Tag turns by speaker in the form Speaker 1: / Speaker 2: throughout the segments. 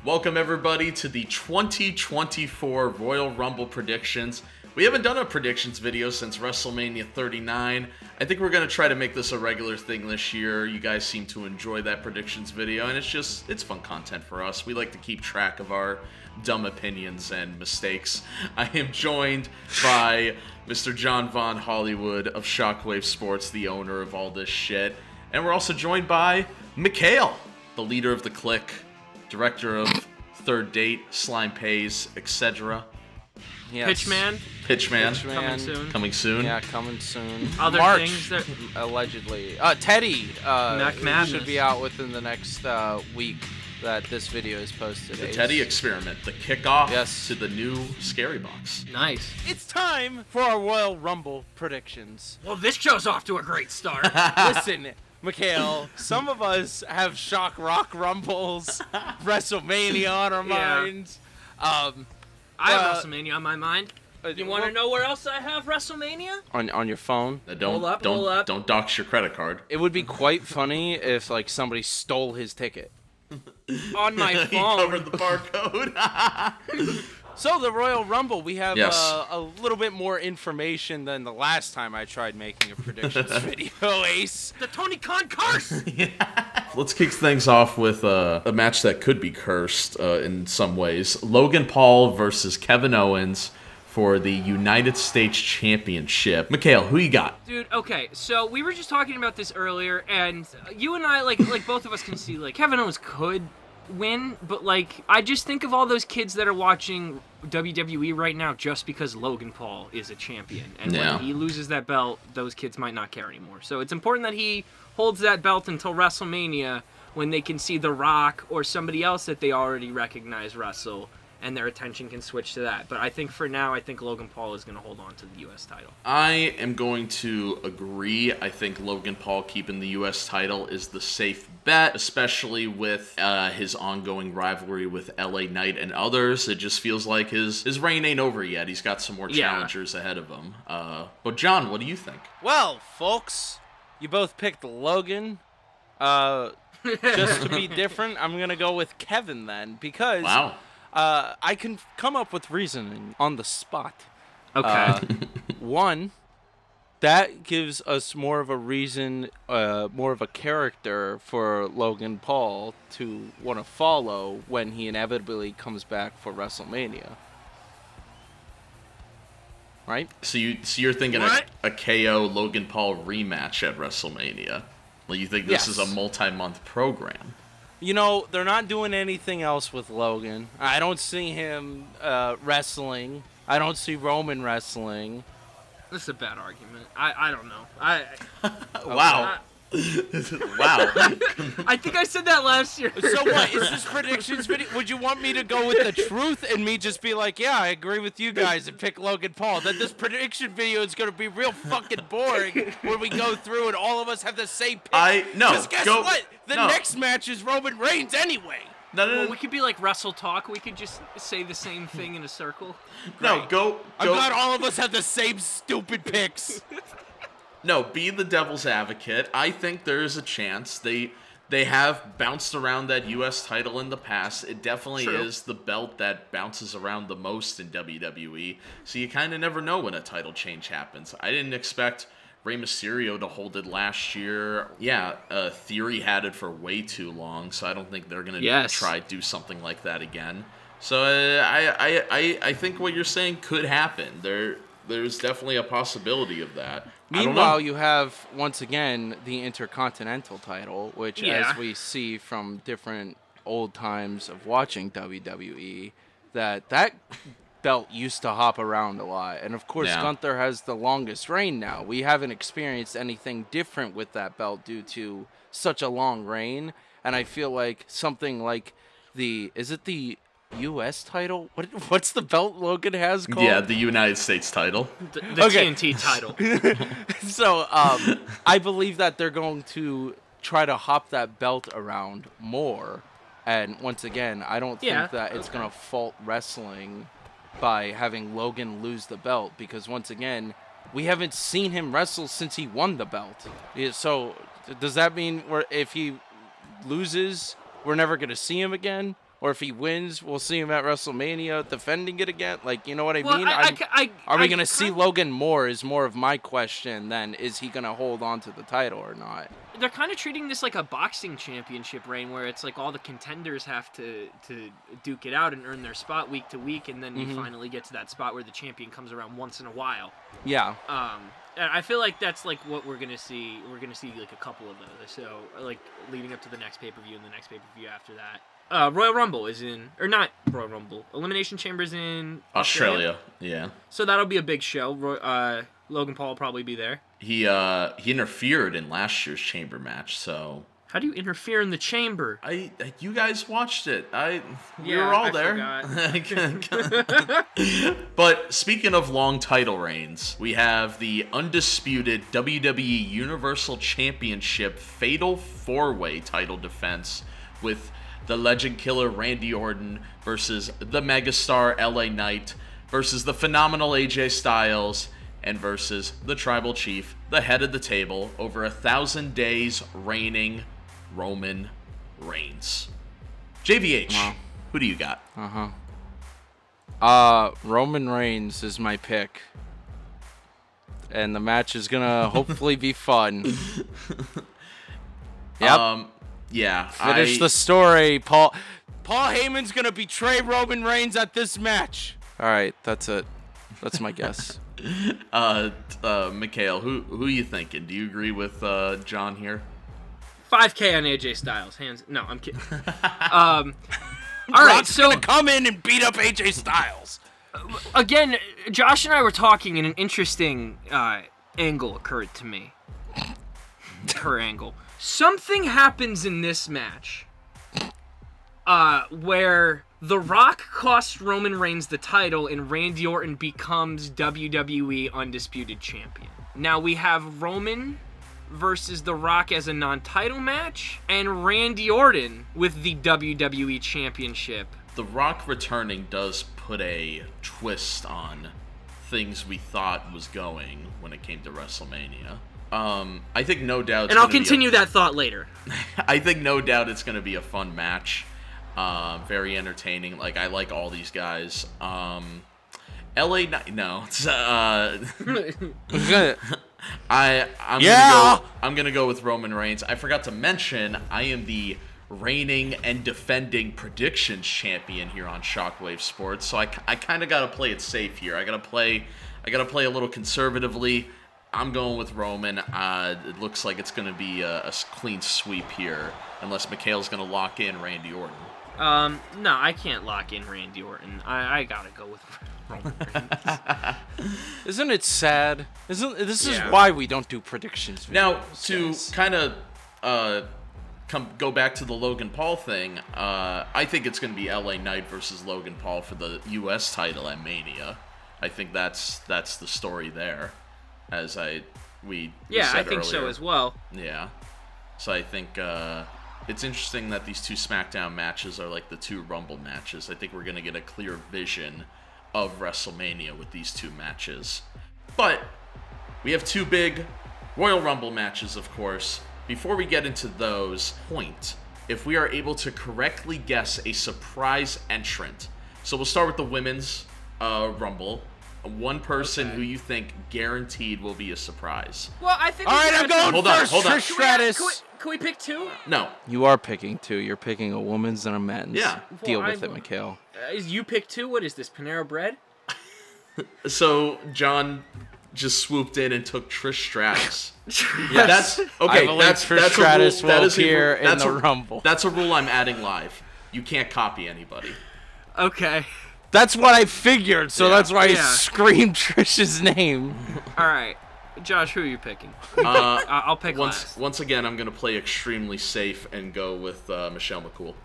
Speaker 1: Welcome everybody to the 2024 Royal Rumble predictions. We haven't done a predictions video since WrestleMania 39. I think we're going to try to make this a regular thing this year. You guys seem to enjoy that predictions video, and it's fun content for us. We like to keep track of our dumb opinions and mistakes. I am joined by Mr. John Von Hollywood of Shockwave Sports, the owner of all this shit. And we're also joined by Mikhail, the leader of the Clique, director of Third Date, Slime Pays, etc.
Speaker 2: Yes.
Speaker 1: Pitchman. Coming soon.
Speaker 2: Yeah, coming soon.
Speaker 3: Other
Speaker 2: March,
Speaker 3: things that
Speaker 2: allegedly. Teddy
Speaker 3: Mac Madness
Speaker 2: should be out within the next week that this video is posted.
Speaker 1: The Teddy experiment, the kickoff to the new Scary Box.
Speaker 3: Nice.
Speaker 2: It's time for our Royal Rumble predictions.
Speaker 3: Well, this show's off to a great start.
Speaker 2: Listen, Mikhail, some of us have Shock Rock Rumbles, WrestleMania on our minds.
Speaker 3: I have WrestleMania on my mind. You want to know where else I have WrestleMania?
Speaker 2: On your phone.
Speaker 3: Hold up.
Speaker 1: Don't dox your credit card.
Speaker 2: It would be quite funny if somebody stole his ticket.
Speaker 3: On my
Speaker 1: He
Speaker 3: phone.
Speaker 1: covered the barcode.
Speaker 2: So the Royal Rumble, we have
Speaker 1: Yes.
Speaker 2: a little bit more information than the last time I tried making a predictions video, Ace.
Speaker 3: The Tony Khan curse!
Speaker 1: Let's kick things off with a match that could be cursed in some ways. Logan Paul versus Kevin Owens for the United States Championship. Mikhail, who you got?
Speaker 3: Dude, okay, so we were just talking about this earlier, and you and I, like both of us can see, Kevin Owens could win, but, I just think of all those kids that are watching WWE right now just because Logan Paul is a champion. And when he loses that belt, those kids might not care anymore. So it's important that he holds that belt until WrestleMania when they can see The Rock or somebody else that they already recognize wrestle, and their attention can switch to that. But I think for now, Logan Paul is going to hold on to the U.S. title.
Speaker 1: I am going to agree. I think Logan Paul keeping the U.S. title is the safe bet, especially with his ongoing rivalry with LA Knight and others. It just feels like his reign ain't over yet. He's got some more challengers ahead of him. But John, what do you think?
Speaker 2: Well, folks, you both picked Logan. Just to be different, I'm going to go with Kevin then, because I can come up with reasoning on the spot.
Speaker 3: Okay.
Speaker 2: One, that gives us more of a reason, more of a character for Logan Paul to want to follow when he inevitably comes back for WrestleMania. Right?
Speaker 1: So you're thinking a KO Logan Paul rematch at WrestleMania? Well, you think this is a multi-month program?
Speaker 2: You know, they're not doing anything else with Logan. I don't see him wrestling. I don't see Roman wrestling.
Speaker 3: This is a bad argument. I don't know.
Speaker 1: Wow. Wow.
Speaker 3: I think I said that last year.
Speaker 2: So what? Is this predictions video? Would you want me to go with the truth and me just be like, yeah, I agree with you guys and pick Logan Paul? Then this prediction video is going to be real fucking boring when we go through and all of us have the same pick. Because guess what? The next match is Roman Reigns anyway.
Speaker 3: No. We could be like Wrestle Talk. We could just say the same thing in a circle.
Speaker 1: No, go.
Speaker 2: I'm glad all of us have the same stupid picks.
Speaker 1: No, be the devil's advocate. I think there is a chance. They have bounced around that U.S. title in the past. It definitely is the belt that bounces around the most in WWE. So you kind of never know when a title change happens. I didn't expect Rey Mysterio to hold it last year. Yeah, Theory had it for way too long, so I don't think they're going to try to do something like that again. So I think what you're saying could happen. There's definitely a possibility of that.
Speaker 2: Meanwhile, you have, once again, the Intercontinental title, which, as we see from different old times of watching WWE, that belt used to hop around a lot. And, of course, Gunther has the longest reign now. We haven't experienced anything different with that belt due to such a long reign. And I feel like something like is it the U.S. title? What's the belt Logan has called?
Speaker 1: Yeah, the United States title.
Speaker 3: The TNT title.
Speaker 2: So, I believe that they're going to try to hop that belt around more. And once again, I don't think that it's going to fault wrestling by having Logan lose the belt. Because once again, we haven't seen him wrestle since he won the belt. So, does that mean if he loses, we're never going to see him again? Or if he wins, we'll see him at WrestleMania defending it again. Like, you know what I
Speaker 3: Well,
Speaker 2: mean? Are we going to see Logan more is more of my question than is he going to hold on to the title or not?
Speaker 3: They're kind of treating this like a boxing championship reign where it's like all the contenders have to duke it out and earn their spot week to week, and then you finally get to that spot where the champion comes around once in a while.
Speaker 2: Yeah.
Speaker 3: And I feel like that's like what we're gonna see. We're gonna see like a couple of those. So like leading up to the next pay-per-view and the next pay-per-view after that. Royal Rumble is in, or not Royal Rumble. Elimination Chamber's in
Speaker 1: Australia. Yeah.
Speaker 3: So that'll be a big show. Logan Paul will probably be there.
Speaker 1: He interfered in last year's Chamber match, so.
Speaker 3: How do you interfere in the Chamber?
Speaker 1: You guys watched it. We
Speaker 3: Yeah,
Speaker 1: were all
Speaker 3: I
Speaker 1: there. But speaking of long title reigns, we have the undisputed WWE Universal Championship Fatal 4-Way title defense with the Legend Killer Randy Orton versus the Megastar LA Knight versus the phenomenal AJ Styles and versus the Tribal Chief, the head of the table, over 1,000 days reigning Roman Reigns. JVH, who do you got?
Speaker 2: Roman Reigns is my pick. And the match is gonna hopefully be fun. Yep.
Speaker 1: Yeah.
Speaker 2: Finish the story. Paul Heyman's gonna betray Roman Reigns at this match. Alright, that's it. That's my guess.
Speaker 1: Mikhail, who you thinking? Do you agree with John here?
Speaker 3: 5K on AJ Styles. No, I'm kidding. All right, so
Speaker 2: gonna come in and beat up AJ Styles.
Speaker 3: Again, Josh and I were talking, and an interesting angle occurred to me. Her angle. Something happens in this match where The Rock costs Roman Reigns the title, and Randy Orton becomes WWE Undisputed Champion. Now we have Roman versus The Rock as a non-title match, and Randy Orton with the WWE Championship.
Speaker 1: The Rock returning does put a twist on things we thought was going when it came to WrestleMania. I think no doubt.
Speaker 3: And I'll continue that thought later.
Speaker 1: I think no doubt it's going to be a fun match. Very entertaining. Like, I like all these guys. LA Knight. No, it's I'm gonna go with Roman Reigns. I forgot to mention I am the reigning and defending predictions champion here on Shockwave Sports, so I kind of gotta play it safe here. I gotta play a little conservatively. I'm going with Roman. It looks like it's gonna be a clean sweep here, unless Mikhail's gonna lock in Randy Orton.
Speaker 3: No, I can't lock in Randy Orton. I gotta go with Roman Reigns.
Speaker 2: Isn't it sad? This is why we don't do predictions videos.
Speaker 1: Now, to kind of go back to the Logan Paul thing, I think it's going to be LA Knight versus Logan Paul for the U.S. title at Mania. I think that's the story there, we said
Speaker 3: I think
Speaker 1: earlier.
Speaker 3: so as well.
Speaker 1: Yeah. So I think it's interesting that these two SmackDown matches are like the two Rumble matches. I think we're going to get a clear vision of WrestleMania with these two matches. But we have two big Royal Rumble matches, of course. Before we get into those, if we are able to correctly guess a surprise entrant. So we'll start with the women's Rumble. One person who you think guaranteed will be a surprise.
Speaker 3: Well, I think.
Speaker 2: All right, I'm going first.
Speaker 1: Hold on.
Speaker 2: Trish Stratus.
Speaker 3: Can we pick two?
Speaker 1: No.
Speaker 2: You are picking two. You're picking a woman's and a men's.
Speaker 1: Yeah.
Speaker 2: Deal with it, Mikhail.
Speaker 3: You pick two? What is this, Panera Bread?
Speaker 1: So John just swooped in and took Trish Stratus.
Speaker 2: Yeah,
Speaker 1: that's okay. That's
Speaker 2: Trish Stratus will appear in the Rumble.
Speaker 1: That's a rule I'm adding live. You can't copy anybody.
Speaker 3: Okay.
Speaker 2: That's what I figured, so that's why I screamed Trish's name.
Speaker 3: All right. Josh, who are you picking? I'll pick last.
Speaker 1: Once again, I'm going to play extremely safe and go with Michelle McCool.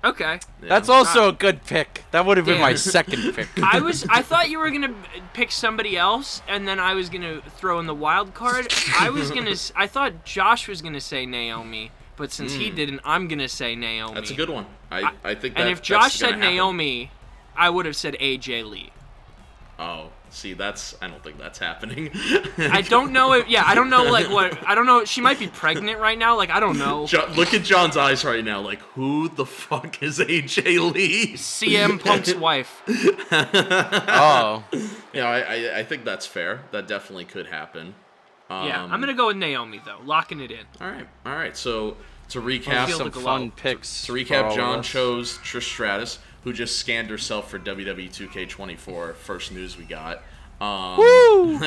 Speaker 3: Okay.
Speaker 1: Yeah.
Speaker 2: That's also a good pick. That would have been my second pick.
Speaker 3: I thought you were going to pick somebody else, and then I was going to throw in the wild card. I thought Josh was going to say Naomi, but since he didn't, I'm going to say Naomi.
Speaker 1: That's a good one. I think that,
Speaker 3: and if Josh said Naomi, I would have said AJ Lee.
Speaker 1: Oh, see, I don't think that's happening.
Speaker 3: I don't know if, I don't know, I don't know, she might be pregnant right now, I don't know.
Speaker 1: Look at John's eyes right now, who the fuck is AJ Lee?
Speaker 3: CM Punk's wife.
Speaker 2: Oh.
Speaker 1: I think that's fair. That definitely could happen.
Speaker 3: I'm gonna go with Naomi, though, locking it in.
Speaker 1: All right, so to recap,
Speaker 2: some fun picks.
Speaker 1: To recap, John chose Trish Stratus, who just scanned herself for WWE 2K24. First news we got.
Speaker 2: Woo!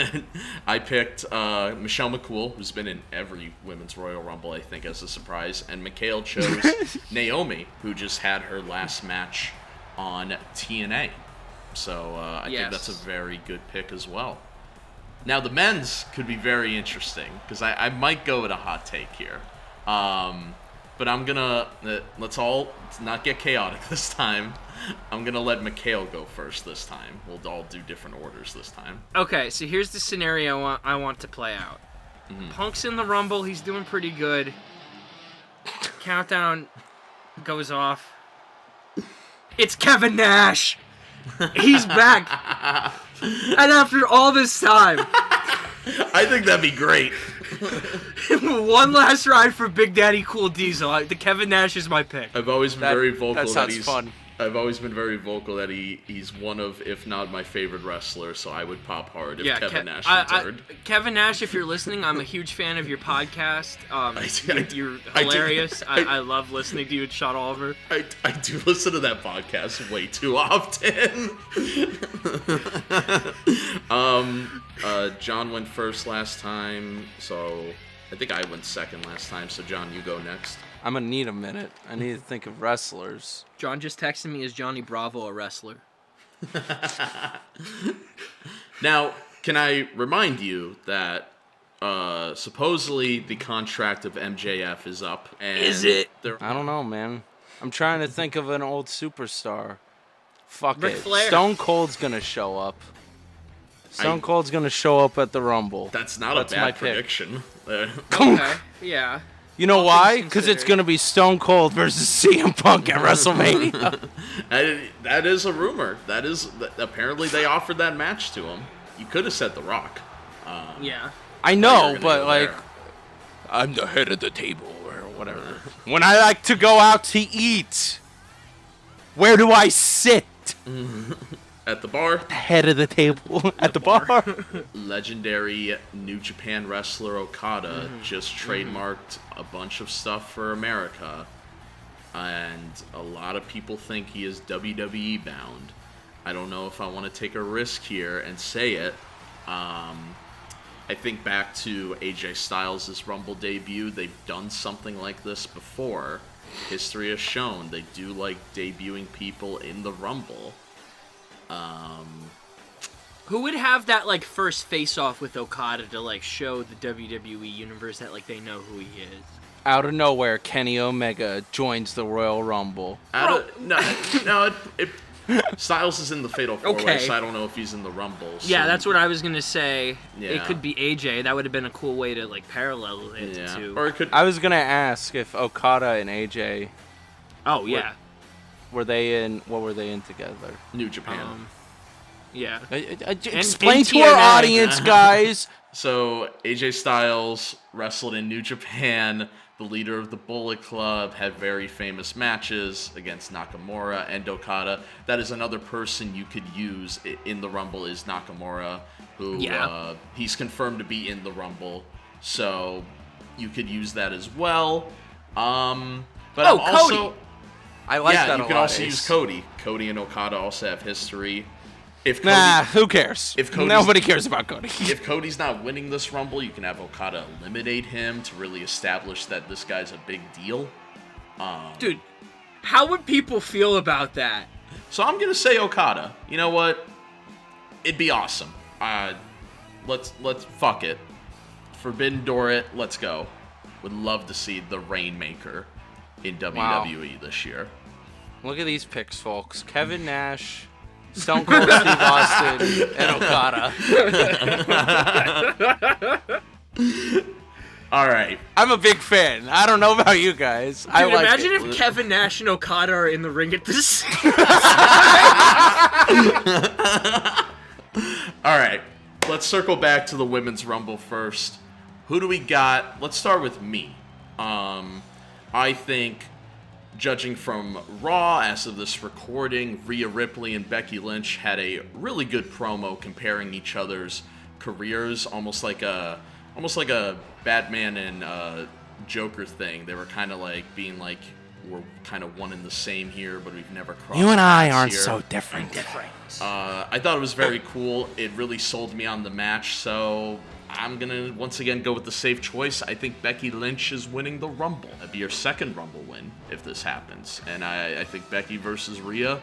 Speaker 1: I picked Michelle McCool, who's been in every Women's Royal Rumble, I think, as a surprise. And Mikhail chose Naomi, who just had her last match on TNA. So I think that's a very good pick as well. Now, the men's could be very interesting, because I might go with a hot take here. But I'm gonna let's not get chaotic this time. I'm gonna let Mikhail go first this time. We'll all do different orders this time.
Speaker 3: Okay, so here's the scenario I want to play out. Punk's in the Rumble. He's doing pretty good. Countdown goes off. It's Kevin Nash. He's back. And after all this time,
Speaker 1: I think that'd be great.
Speaker 3: One last ride for Big Daddy Cool Diesel. The Kevin Nash is my pick.
Speaker 1: I've always been very vocal
Speaker 2: that he's fun.
Speaker 1: I've always been very vocal that he's one of, if not my favorite wrestler, so I would pop hard if Kevin Nash returned.
Speaker 3: Kevin Nash, if you're listening, I'm a huge fan of your podcast. You're hilarious. I love listening to you and Sean Oliver.
Speaker 1: I do listen to that podcast way too often. John went first last time, so I think I went second last time, so John, you go next.
Speaker 2: I'm going to need a minute. I need to think of wrestlers.
Speaker 3: John just texted me, is Johnny Bravo a wrestler?
Speaker 1: Now, can I remind you that supposedly the contract of MJF is up? And
Speaker 3: is it?
Speaker 2: I don't know, man. I'm trying to think of an old superstar. Fuck
Speaker 3: Ric
Speaker 2: it.
Speaker 3: Flair.
Speaker 2: Stone Cold's going to show up. Stone Cold's going to show up at the Rumble.
Speaker 1: That's not a bad prediction.
Speaker 3: Okay, yeah.
Speaker 2: You know why? Because it's going to be Stone Cold versus CM Punk at WrestleMania.
Speaker 1: That is a rumor. Apparently they offered that match to him. You could have said The Rock.
Speaker 3: Yeah.
Speaker 2: I know, but I'm the head of the table or whatever. When I like to go out to eat, where do I sit?
Speaker 1: At the bar.
Speaker 2: Head of the table at the bar.
Speaker 1: Legendary New Japan wrestler Okada just trademarked a bunch of stuff for America, and a lot of people think he is WWE bound. I don't know if I want to take a risk here and say it. I think back to AJ Styles' Rumble debut. They've done something like this before. History has shown they do like debuting people in the Rumble.
Speaker 3: Who would have that first face-off with Okada to show the WWE universe that they know who he is?
Speaker 2: Out of nowhere, Kenny Omega joins the Royal Rumble.
Speaker 1: Styles is in the Fatal 4-Way, so I don't know if he's in the Rumble. So.
Speaker 3: Yeah, that's what I was gonna say.
Speaker 1: Yeah.
Speaker 3: It could be AJ. That would have been a cool way to parallel it to.
Speaker 1: Or it could.
Speaker 2: I was gonna ask if Okada and AJ.
Speaker 3: Oh yeah.
Speaker 2: Were they in? What were they in together?
Speaker 1: New Japan.
Speaker 3: Yeah.
Speaker 2: Explain to our audience, guys.
Speaker 1: So AJ Styles wrestled in New Japan. The leader of the Bullet Club had very famous matches against Nakamura and Okada. That is another person you could use in the Rumble is Nakamura, who he's confirmed to be in the Rumble. So you could use that as well. But
Speaker 3: Cody.
Speaker 2: I like that a lot.
Speaker 1: You can also use Cody. Cody and Okada also have history.
Speaker 2: Who cares? Nobody cares about Cody.
Speaker 1: If Cody's not winning this Rumble, you can have Okada eliminate him to really establish that this guy's a big deal.
Speaker 3: Dude, how would people feel about that?
Speaker 1: So I'm gonna say Okada. You know what? It'd be awesome. Let's fuck it. Forbidden Door it. Let's go. Would love to see the Rainmaker in WWE this year.
Speaker 2: Look at these picks, folks. Kevin Nash, Stone Cold Steve Austin, and Okada.
Speaker 1: All right.
Speaker 2: I'm a big fan. I don't know about you guys.
Speaker 3: Dude, imagine if Kevin Nash and Okada are in the ring at the same time.
Speaker 1: All right, let's circle back to the Women's Rumble first. Who do we got? Let's start with me. I think, judging from Raw as of this recording, Rhea Ripley and Becky Lynch had a really good promo comparing each other's careers, almost like a Batman and Joker thing. They were kind of like being like, we're kind of one and the same here, but we've never crossed.
Speaker 2: You and I aren't
Speaker 1: here.
Speaker 2: so different.
Speaker 1: I thought it was very cool. It really sold me on the match, so I'm going to once again go with the safe choice. I think Becky Lynch is winning the Rumble. That'd be her second Rumble win if this happens. And I think Becky versus Rhea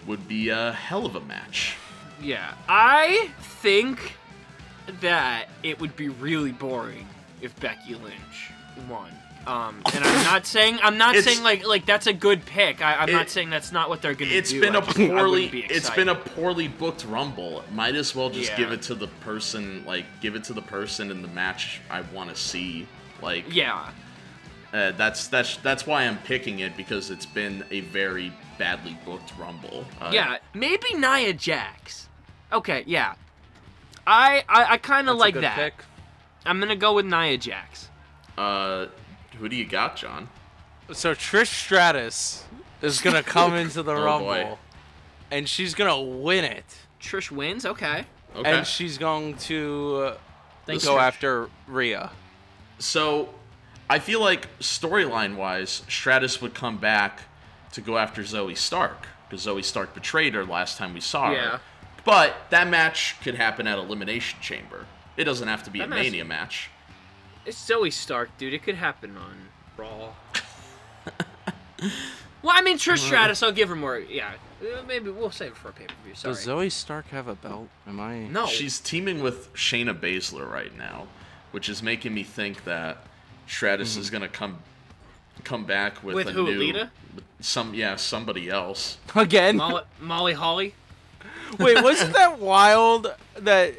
Speaker 1: would be a hell of a match.
Speaker 3: Yeah, I think that it would be really boring if Becky Lynch won. And I'm not saying like that's a good pick. I'm not saying that's not what they're gonna do.
Speaker 1: It's been a poorly booked Rumble. Might as well just give it to the person in the match I want to see. Like that's why I'm picking it, because it's been a very badly booked Rumble.
Speaker 3: Maybe Nia Jax. Okay, yeah. I kind of like that. Pick. I'm gonna go with Nia Jax.
Speaker 1: Who do you got, John?
Speaker 2: So Trish Stratus is gonna come into the Rumble, boy. And she's gonna win it.
Speaker 3: Trish wins, okay.
Speaker 2: And she's going to go after Rhea.
Speaker 1: So, I feel like storyline-wise, Stratus would come back to go after Zoe Stark, because Zoe Stark betrayed her last time we saw her. But that match could happen at Elimination Chamber. It doesn't have to be a Mania match.
Speaker 3: It's Zoe Stark, dude. It could happen on Raw. Well, I mean, Trish Stratus, I'll give her more. Yeah, maybe we'll save it for a pay-per-view. Sorry.
Speaker 2: Does Zoe Stark have a belt?
Speaker 3: No.
Speaker 1: She's teaming with Shayna Baszler right now, which is making me think that Stratus is gonna come back with a
Speaker 3: who,
Speaker 1: new
Speaker 3: Lita?
Speaker 1: Somebody else
Speaker 2: again.
Speaker 3: Molly Holly.
Speaker 2: Wait, wasn't that wild that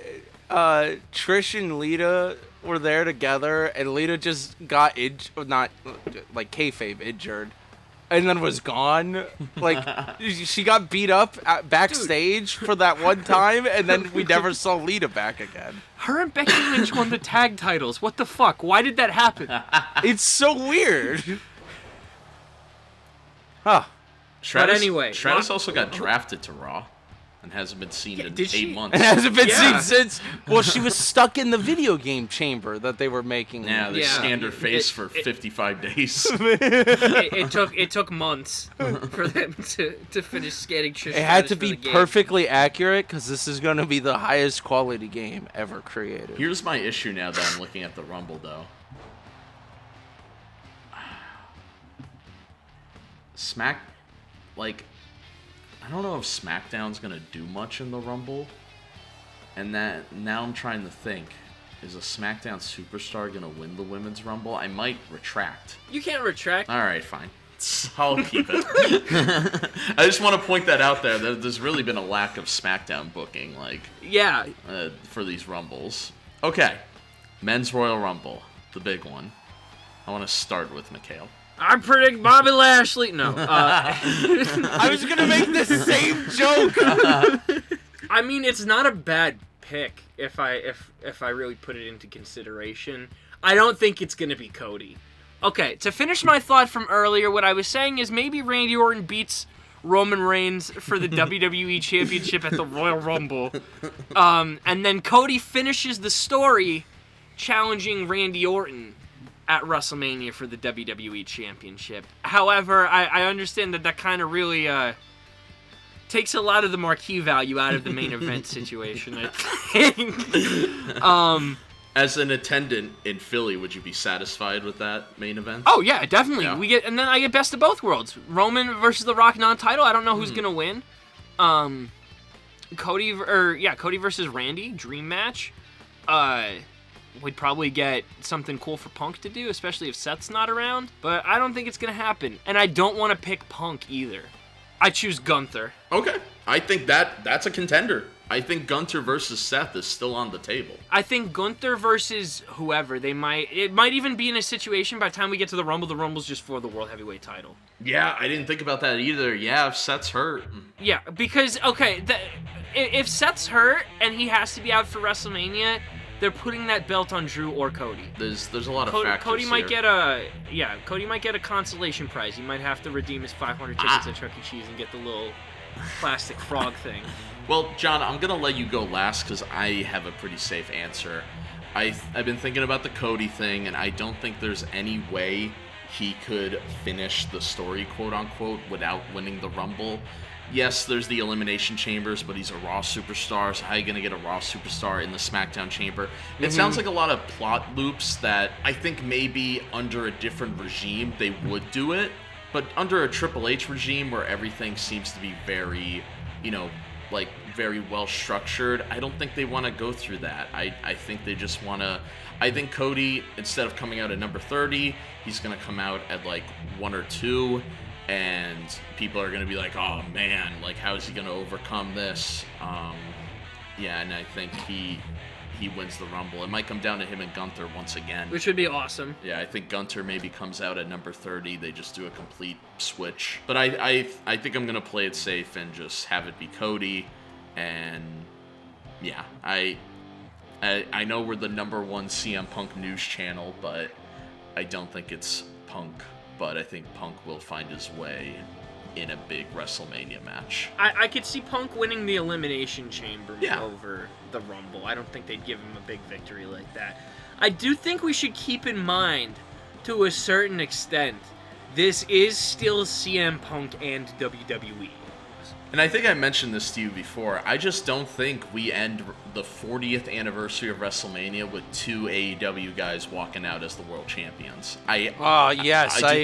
Speaker 2: Trish and Lita were there together, and Lita just got not like kayfabe injured, and then was gone. Like she got beat up backstage for that one time, and then we never saw Lita back again.
Speaker 3: Her and Becky Lynch won the tag titles. What the fuck? Why did that happen?
Speaker 2: It's so weird. Huh.
Speaker 1: Stratus also got drafted to Raw. And hasn't been seen in 8 months.
Speaker 2: And hasn't been seen since. Well, she was stuck in the video game chamber that they were making.
Speaker 1: Yeah, they scanned her face for 55 days.
Speaker 3: It took months for them to finish scanning Trish.
Speaker 2: It had to be perfectly accurate, because this is going to be the highest quality game ever created.
Speaker 1: Here's my issue now that I'm looking at the Rumble, though. I don't know if SmackDown's gonna do much in the Rumble, and that now I'm trying to think: is a SmackDown superstar gonna win the Women's Rumble? I might retract.
Speaker 3: You can't retract.
Speaker 1: All right, fine. I'll keep it. I just want to point that out there. There's really been a lack of SmackDown booking, for these Rumbles. Okay, Men's Royal Rumble, the big one. I want to start with Mikhail.
Speaker 3: I predict Bobby Lashley. No.
Speaker 2: I was going to make the same joke.
Speaker 3: I mean, it's not a bad pick if I really put it into consideration. I don't think it's going to be Cody. Okay, to finish my thought from earlier, what I was saying is maybe Randy Orton beats Roman Reigns for the WWE Championship at the Royal Rumble. And then Cody finishes the story challenging Randy Orton at WrestleMania for the WWE Championship. However, I understand that kind of really takes a lot of the marquee value out of the main event situation, I think.
Speaker 1: As an attendant in Philly, would you be satisfied with that main event?
Speaker 3: Oh yeah, definitely. Yeah. And then I get best of both worlds. Roman versus The Rock non-title. I don't know who's gonna win. Cody versus Randy, dream match. We'd probably get something cool for Punk to do, especially if Seth's not around. But I don't think it's gonna happen, and I don't want to pick Punk either. I choose Gunther.
Speaker 1: Okay, I think that's a contender. I think Gunther versus Seth is still on the table.
Speaker 3: I think Gunther versus whoever, it might even be in a situation by the time we get to the Rumble's just for the World Heavyweight title.
Speaker 1: Yeah, I didn't think about that either. Yeah, if Seth's hurt.
Speaker 3: Yeah, because, okay, if Seth's hurt and he has to be out for WrestleMania, they're putting that belt on Drew or Cody.
Speaker 1: There's a lot of factors
Speaker 3: Cody might
Speaker 1: here.
Speaker 3: Cody might get a consolation prize. He might have to redeem his 500 tickets at Chuck E. Cheese and get the little plastic frog thing.
Speaker 1: Well, John, I'm gonna let you go last because I have a pretty safe answer. I've been thinking about the Cody thing, and I don't think there's any way he could finish the story, quote unquote, without winning the Rumble. Yes, there's the Elimination Chambers, but he's a Raw superstar, so how are you going to get a Raw superstar in the SmackDown Chamber? It sounds like a lot of plot loops that I think maybe under a different regime they would do it, but under a Triple H regime where everything seems to be very, very well structured, I don't think they want to go through that. I think they just want to... I think Cody, instead of coming out at number 30, he's going to come out at 1 or 2, and people are going to be like, oh man, how is he going to overcome this? And I think he wins the Rumble. It might come down to him and Gunther once again.
Speaker 3: Which would be awesome.
Speaker 1: Yeah, I think Gunther maybe comes out at number 30. They just do a complete switch. But I think I'm going to play it safe and just have it be Cody. And yeah, I know we're the number 1 CM Punk news channel, but I don't think it's Punk. But I think Punk will find his way in a big WrestleMania match.
Speaker 3: I could see Punk winning the Elimination Chamber over the Rumble. I don't think they'd give him a big victory like that. I do think we should keep in mind, to a certain extent, this is still CM Punk and WWE.
Speaker 1: And I think I mentioned this to you before. I just don't think we end the 40th anniversary of WrestleMania with 2 AEW guys walking out as the world champions. I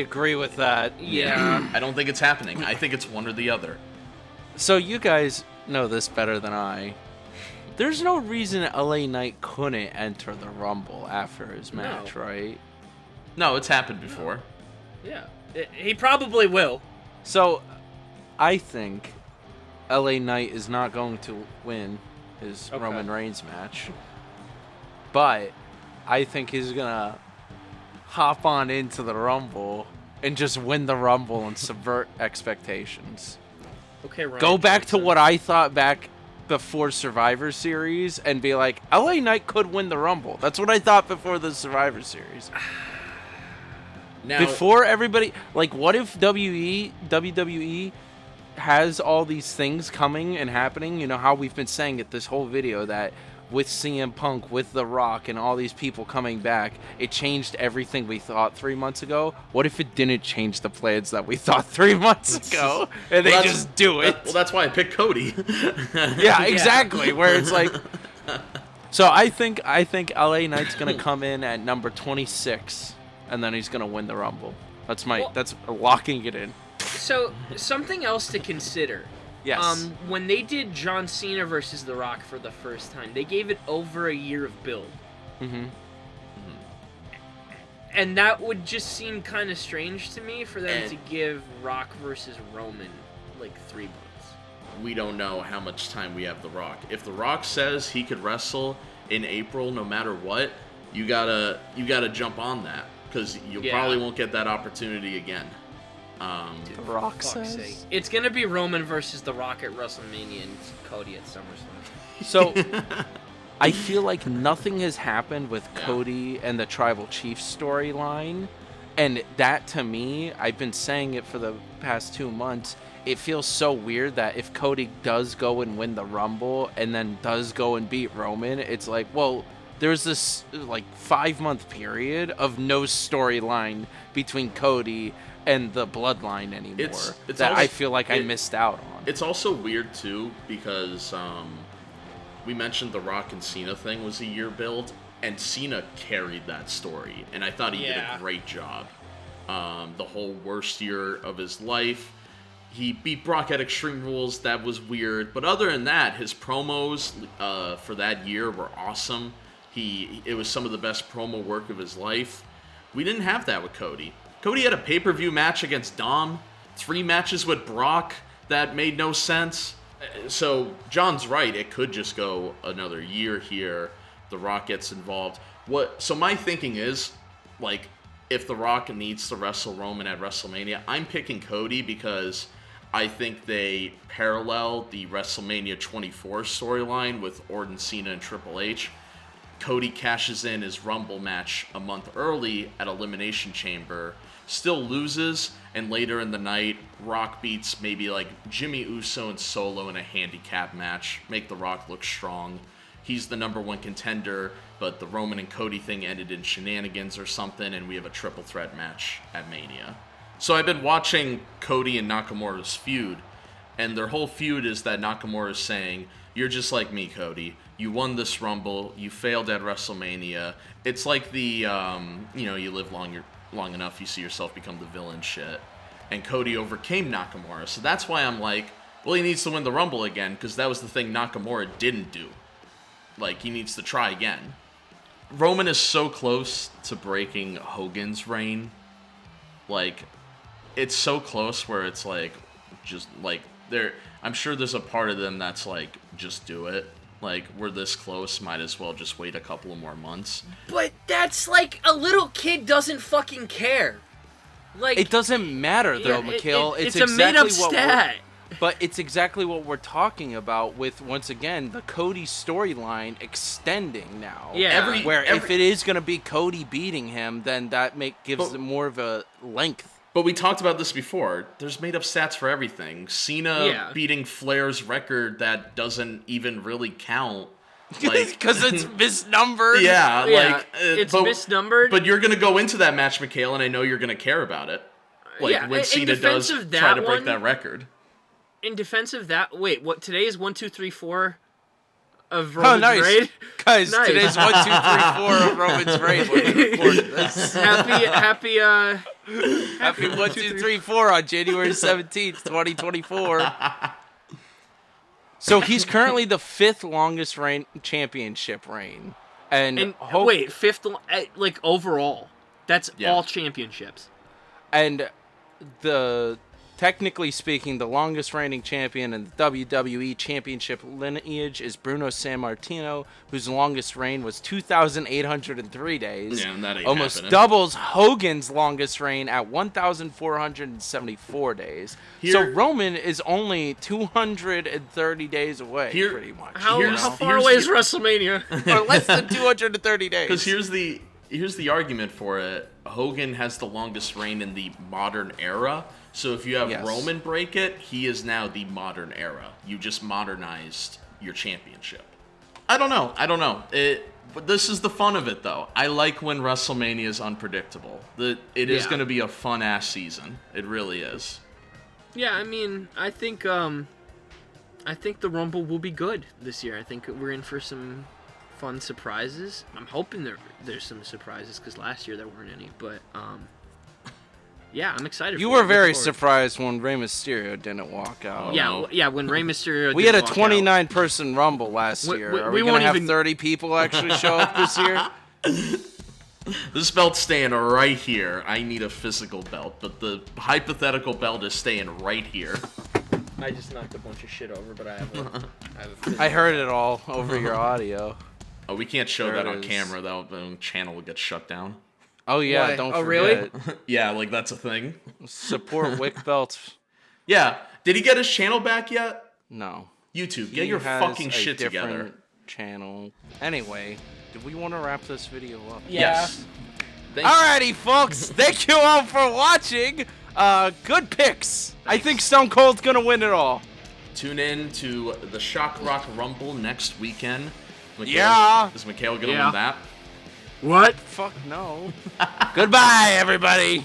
Speaker 2: agree with that.
Speaker 3: Yeah.
Speaker 1: I don't think it's happening. I think it's one or the other.
Speaker 2: So you guys know this better than I. There's no reason LA Knight couldn't enter the Rumble after his match, right?
Speaker 1: No, it's happened before.
Speaker 3: Yeah. He probably will.
Speaker 2: So I think LA Knight is not going to win his Roman Reigns match. But I think he's going to hop on into the Rumble and just win the Rumble and subvert expectations.
Speaker 3: Okay, Ryan
Speaker 2: Go back to what I thought back before Survivor Series and be like, LA Knight could win the Rumble. That's what I thought before the Survivor Series.
Speaker 1: Now,
Speaker 2: before everybody, what if WWE has all these things coming and happening? You know how we've been saying it this whole video that with CM Punk, with The Rock, and all these people coming back, it changed everything we thought 3 months ago. What if it didn't change the plans that we thought 3 months ago, and they just do it?
Speaker 1: Well, that's why I picked Cody.
Speaker 2: Yeah, exactly. Where it's like, so I think LA Knight's gonna come in at number 26, and then he's gonna win the Rumble. That's locking it in.
Speaker 3: So something else to consider.
Speaker 2: Yes.
Speaker 3: When they did John Cena versus The Rock for the first time, they gave it over a year of build.
Speaker 2: Mm-hmm.
Speaker 3: And that would just seem kind of strange to me for them to give Rock versus Roman 3 months.
Speaker 1: We don't know how much time we have The Rock. If The Rock says he could wrestle in April no matter what, you gotta jump on that because you probably won't get that opportunity again.
Speaker 2: The Rock says
Speaker 3: it's gonna be Roman versus The Rock at WrestleMania and Cody at SummerSlam.
Speaker 2: So I feel like nothing has happened with Cody and the Tribal Chief storyline, and that to me, I've been saying it for the past 2 months. It feels so weird that if Cody does go and win the Rumble and then does go and beat Roman, it's like, well, there's this 5-month period of no storyline between Cody and the bloodline anymore.
Speaker 1: It's
Speaker 2: that
Speaker 1: also,
Speaker 2: I feel like I missed out on.
Speaker 1: It's also weird too because we mentioned the Rock and Cena thing was a year build, and Cena carried that story, and I thought he did a great job. The whole worst year of his life. He beat Brock at Extreme Rules. That was weird, but other than that, his promos for that year were awesome. It was some of the best promo work of his life. We didn't have that with Cody. Cody had a pay-per-view match against Dom, 3 matches with Brock that made no sense. So John's right. It could just go another year here. The Rock gets involved. So my thinking is, if The Rock needs to wrestle Roman at WrestleMania, I'm picking Cody because I think they parallel the WrestleMania 24 storyline with Orton, Cena, and Triple H. Cody cashes in his Rumble match a month early at Elimination Chamber, still loses, and later in the night, Rock beats maybe like Jimmy Uso and Solo in a handicap match, make The Rock look strong. He's the #1 contender, but the Roman and Cody thing ended in shenanigans or something, and we have a triple threat match at Mania. So I've been watching Cody and Nakamura's feud, and their whole feud is that Nakamura is saying, "You're just like me, Cody. You won this Rumble. You failed at WrestleMania." It's like the, you live long enough, you see yourself become the villain shit. And Cody overcame Nakamura. So that's why I'm like, well, he needs to win the Rumble again, because that was the thing Nakamura didn't do. Like, he needs to try again. Roman is so close to breaking Hogan's reign. Like, it's so close where it's like, just like, I'm sure there's a part of them that's like, just do it. Like, we're this close, might as well just wait a couple of more months.
Speaker 3: But that's like, a little kid doesn't fucking care. Like,
Speaker 2: it doesn't matter though, Mikhail.
Speaker 3: It's
Speaker 2: exactly
Speaker 3: a made-up stat.
Speaker 2: But it's exactly what we're talking about with, once again, the Cody storyline extending now.
Speaker 3: Yeah.
Speaker 2: If it is going to be Cody beating him, then that gives it more of a length.
Speaker 1: But we talked about this before. There's made-up stats for everything. Cena beating Flair's record that doesn't even really count.
Speaker 2: Because it's misnumbered.
Speaker 1: Yeah, like...
Speaker 3: it's misnumbered.
Speaker 1: But you're going to go into that match, Mikhail, and I know you're going to care about it. Like, when Cena does try to break that record.
Speaker 3: In defense of that... Wait, what? Today is 1, 2, 3, 4 of Roman's reign?
Speaker 2: Guys, today's 1, 2, 3, 4 of Roman's reign when we recorded this.
Speaker 3: Happy
Speaker 2: 1, 2, 3, 4 on January 17th, 2024. So he's currently the 5th longest championship reign. And
Speaker 3: wait, 5th, like, overall. That's all championships.
Speaker 2: And technically speaking, the longest reigning champion in the WWE Championship lineage is Bruno Sammartino, whose longest reign was 2,803 days.
Speaker 1: Yeah, and that ain't
Speaker 2: almost
Speaker 1: happening.
Speaker 2: Doubles Hogan's longest reign at 1,474 days. So Roman is only 230 days away, pretty much.
Speaker 3: How far away is WrestleMania?
Speaker 2: Or less than 230 days.
Speaker 1: Because here's the argument for it. Hogan has the longest reign in the modern era. So if you have Roman break it, he is now the modern era. You just modernized your championship. I don't know. But this is the fun of it, though. I like when WrestleMania is unpredictable. It is going to be a fun-ass season. It really is.
Speaker 3: Yeah, I mean, I think the Rumble will be good this year. I think we're in for some fun surprises. I'm hoping there's some surprises, because last year there weren't any. But, yeah, I'm excited.
Speaker 2: You were very surprised when Rey Mysterio didn't walk out.
Speaker 3: Yeah, when Rey Mysterio.
Speaker 2: We had a 29-person Rumble last year. Are we going to have 30 people actually show up this year?
Speaker 1: This belt's staying right here. I need a physical belt, but the hypothetical belt is staying right here.
Speaker 3: I just knocked a bunch of shit over, but I have a
Speaker 2: I heard it all over your audio.
Speaker 1: Oh, we can't show that on camera. The channel will get shut down.
Speaker 2: Oh, yeah,
Speaker 3: Why?
Speaker 2: don't
Speaker 3: forget.
Speaker 2: Really?
Speaker 1: Yeah, like that's a thing.
Speaker 2: Support Wick Belts.
Speaker 1: Yeah. Did he get his channel back yet?
Speaker 2: No.
Speaker 1: YouTube, get your fucking shit together.
Speaker 2: Channel. Anyway, do we want to wrap this video up?
Speaker 3: Yeah.
Speaker 1: Yes.
Speaker 2: Alrighty, folks. Thank you all for watching. Good picks. I think Stone Cold's going to win it all.
Speaker 1: Tune in to the Shock Rock Rumble next weekend. Is Mikhail going to win that?
Speaker 3: What?
Speaker 2: Fuck no. Goodbye, everybody.